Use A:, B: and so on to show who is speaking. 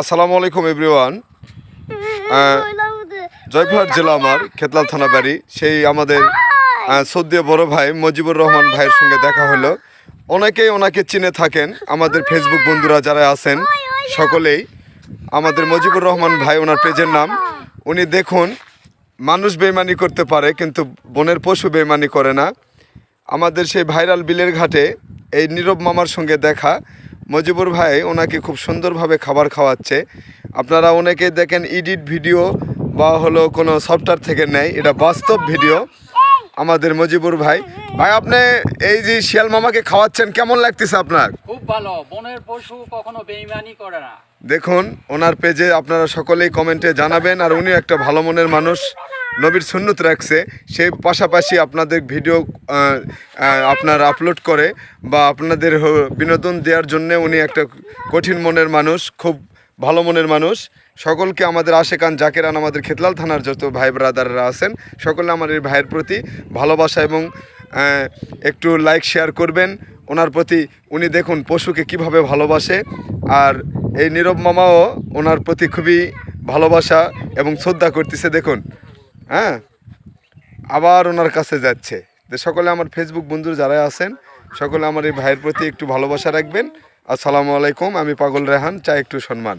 A: আসসালামু আলাইকুম এভরিওয়ান। জয়পুরহাট জেলা আমার খেতলাল থানা বাড়ি। সেই আমাদের সদ্য বড় ভাই মজিবুর রহমান ভাইয়ের সঙ্গে দেখা হলো। অনেকেই ওনাকে চিনে থাকেন, আমাদের ফেসবুক বন্ধুরা যারা আছেন সকলেই। আমাদের মজিবুর রহমান ভাই ওনার পেজের নাম। উনি দেখুন, মানুষ বেইমানি করতে পারে কিন্তু বনের পশু বেইমানি করে না। আমাদের সেই ভাইরাল বিলের ঘাটে এই নীরব মামার সঙ্গে দেখা। মজিবুর ভাই ওনাকে খুব সুন্দরভাবে খাবার খাওয়াচ্ছে। আপনারা অনেকে দেখেন এডিট ভিডিও বা হলো কোনো সফটওয়্যার থেকে নেয়, এটা বাস্তব ভিডিও। আমাদের মজিবুর ভাই, আপনি এই যে শিয়াল মামাকে খাওয়াচ্ছেন, কেমন লাগতেছে আপনার?
B: খুব ভালো। বনের পশু কখনো বেইমানি করে না।
A: দেখুন ওনার পেজে আপনারা সকলেই কমেন্টে জানাবেন। আর উনিও একটা ভালো মনের মানুষ, নবীর সুন্নত রাখছে। সেই পাশাপাশি আপনাদের ভিডিও আপনার আপলোড করে বা আপনাদের বিনোদন দেওয়ার জন্য উনি একটা কঠিন মনের মানুষ, খুব ভালো মনের মানুষ। সকলকে আমাদের আশেকান জাকেরান, আমাদের খেতলাল থানার যত ভাই ব্রাদাররা আছেন সকলে আমার এই ভাইয়ের প্রতি ভালোবাসা এবং একটু লাইক শেয়ার করবেন ওনার প্রতি। উনি দেখুন পশুকে কিভাবে ভালোবাসে। আর এই নীরব মামাও ওনার প্রতি খুবই ভালোবাসা এবং শ্রদ্ধা করতেছে। দেখুন, হ্যাঁ, আবার ওনার কাছে যাচ্ছে। তো সকলে আমার ফেসবুক বন্ধু যারা আছেন সকলে আমার এই ভাইয়ের প্রতি একটু ভালোবাসা রাখবেন। আসসালামু আলাইকুম। আমি পাগল রেহান, চাই একটু সম্মান।